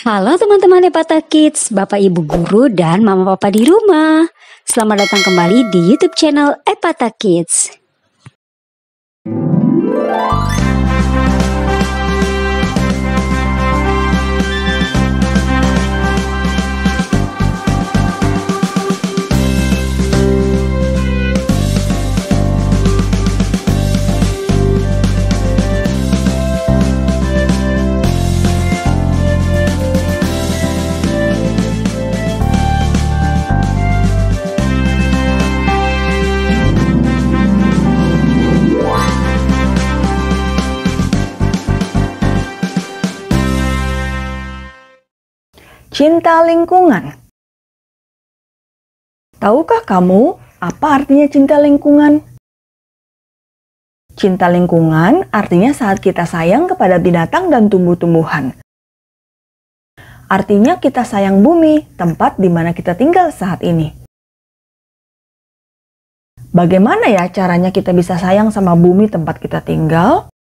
Halo teman-teman Epata Kids, Bapak Ibu Guru dan Mama Papa di rumah. Selamat datang kembali di YouTube channel Epata Kids. Cinta lingkungan. Tahukah kamu apa artinya cinta lingkungan? Cinta lingkungan artinya saat kita sayang kepada binatang dan tumbuh-tumbuhan. Artinya kita sayang bumi, tempat di mana kita tinggal saat ini. Bagaimana ya caranya kita bisa sayang sama bumi tempat kita tinggal?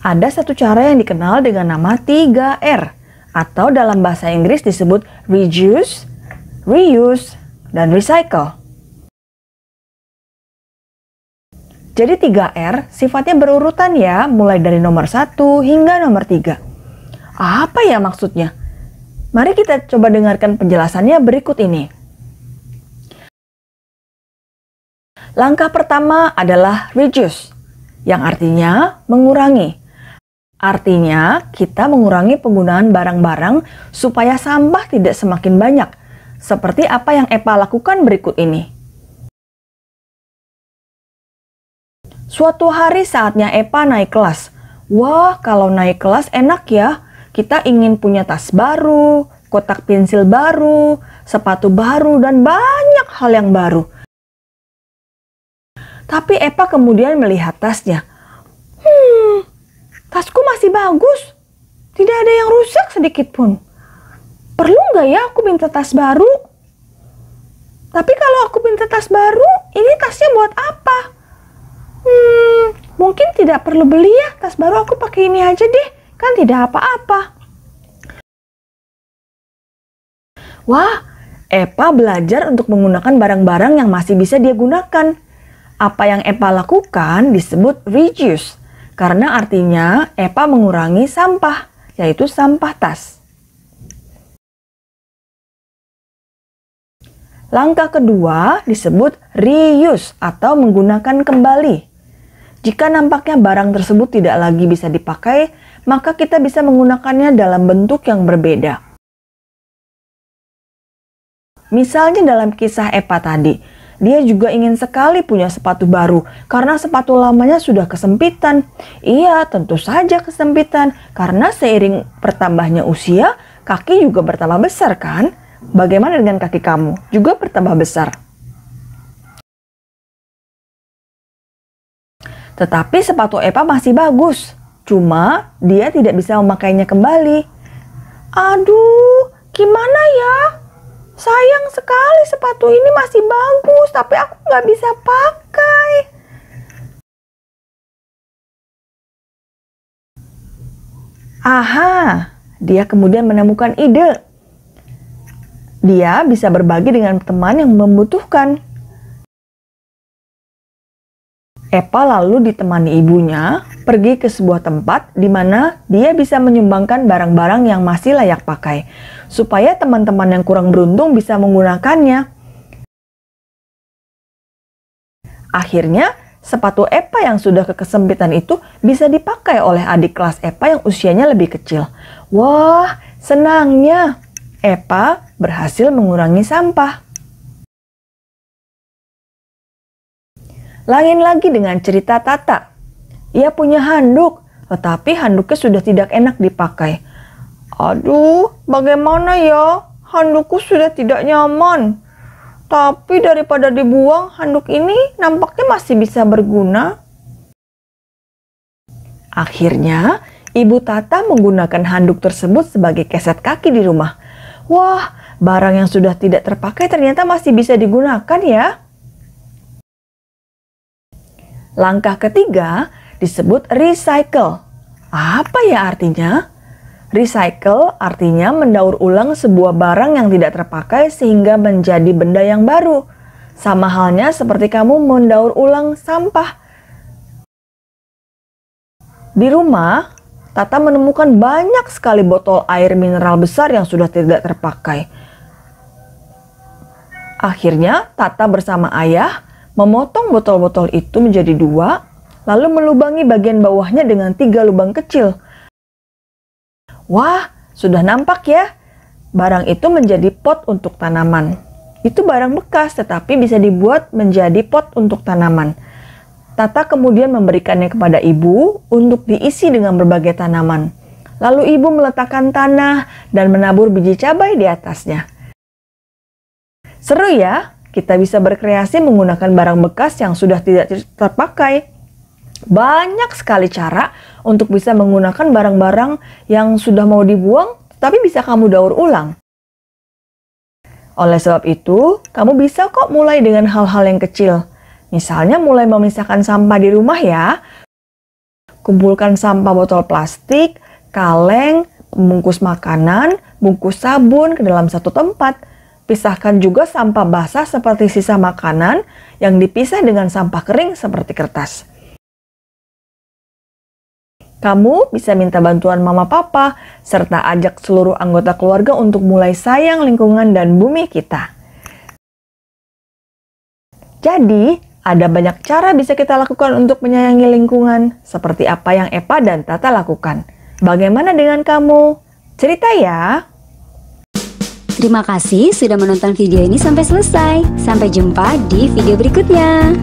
Ada satu cara yang dikenal dengan nama 3R. Atau dalam bahasa Inggris disebut reduce, reuse, dan recycle. Jadi 3R sifatnya berurutan ya, mulai dari nomor 1 hingga nomor 3. Apa ya maksudnya? Mari kita coba dengarkan penjelasannya berikut ini. Langkah pertama adalah reduce, yang artinya mengurangi. Artinya, kita mengurangi penggunaan barang-barang supaya sampah tidak semakin banyak, seperti apa yang Epa lakukan berikut ini. Suatu hari saatnya Epa naik kelas. Wah, kalau naik kelas enak ya. Kita ingin punya tas baru, kotak pensil baru, sepatu baru, dan banyak hal yang baru. Tapi Epa kemudian melihat tasnya. Tasku masih bagus. Tidak ada yang rusak sedikit pun. Perlu nggak ya aku minta tas baru? Tapi kalau aku minta tas baru, ini tasnya buat apa? Mungkin tidak perlu beli ya tas baru, aku pakai ini aja deh. Kan tidak apa-apa. Wah, Epa belajar untuk menggunakan barang-barang yang masih bisa dia gunakan. Apa yang Epa lakukan disebut reduce. Karena artinya Epa mengurangi sampah, yaitu sampah tas. Langkah kedua disebut reuse atau menggunakan kembali. Jika nampaknya barang tersebut tidak lagi bisa dipakai, maka kita bisa menggunakannya dalam bentuk yang berbeda. Misalnya dalam kisah Epa tadi, dia juga ingin sekali punya sepatu baru karena sepatu lamanya sudah kesempitan. Iya, tentu saja kesempitan karena seiring bertambahnya usia, kaki juga bertambah besar kan? Bagaimana dengan kaki kamu? Juga bertambah besar. Tetapi sepatu Epa masih bagus, cuma dia tidak bisa memakainya kembali. Aduh, gimana ya? Sayang sekali sepatu ini masih bagus, tapi aku nggak bisa pakai. Aha, dia kemudian menemukan ide. Dia bisa berbagi dengan teman yang membutuhkan. Epa lalu ditemani ibunya pergi ke sebuah tempat di mana dia bisa menyumbangkan barang-barang yang masih layak pakai, supaya teman-teman yang kurang beruntung bisa menggunakannya. Akhirnya, sepatu Epa yang sudah kesempitan itu bisa dipakai oleh adik kelas Epa yang usianya lebih kecil. Wah, senangnya Epa berhasil mengurangi sampah. Lain lagi dengan cerita Tata. Ia punya handuk, tetapi handuknya sudah tidak enak dipakai. Aduh, bagaimana ya? Handukku sudah tidak nyaman. Tapi daripada dibuang, handuk ini nampaknya masih bisa berguna. Akhirnya, Ibu Tata menggunakan handuk tersebut sebagai keset kaki di rumah. Wah, barang yang sudah tidak terpakai ternyata masih bisa digunakan ya. Langkah ketiga disebut recycle. Apa ya artinya? Recycle artinya mendaur ulang sebuah barang yang tidak terpakai sehingga menjadi benda yang baru. Sama halnya seperti kamu mendaur ulang sampah. Di rumah, Tata menemukan banyak sekali botol air mineral besar yang sudah tidak terpakai. Akhirnya, Tata bersama ayah memotong botol-botol itu menjadi 2, lalu melubangi bagian bawahnya dengan 3 lubang kecil. Wah, sudah nampak ya? Barang itu menjadi pot untuk tanaman. Itu barang bekas tetapi bisa dibuat menjadi pot untuk tanaman. Tata kemudian memberikannya kepada ibu untuk diisi dengan berbagai tanaman. Lalu ibu meletakkan tanah dan menabur biji cabai di atasnya. Seru ya? Kita bisa berkreasi menggunakan barang bekas yang sudah tidak terpakai. Banyak sekali cara untuk bisa menggunakan barang-barang yang sudah mau dibuang, tapi bisa kamu daur ulang. Oleh sebab itu, kamu bisa kok mulai dengan hal-hal yang kecil. Misalnya mulai memisahkan sampah di rumah ya. Kumpulkan sampah botol plastik, kaleng, bungkus makanan, bungkus sabun ke dalam satu tempat. Pisahkan juga sampah basah seperti sisa makanan yang dipisah dengan sampah kering seperti kertas. Kamu bisa minta bantuan mama papa, serta ajak seluruh anggota keluarga untuk mulai sayang lingkungan dan bumi kita. Jadi, ada banyak cara bisa kita lakukan untuk menyayangi lingkungan, seperti apa yang Epa dan Tata lakukan. Bagaimana dengan kamu? Cerita ya! Terima kasih sudah menonton video ini sampai selesai. Sampai jumpa di video berikutnya.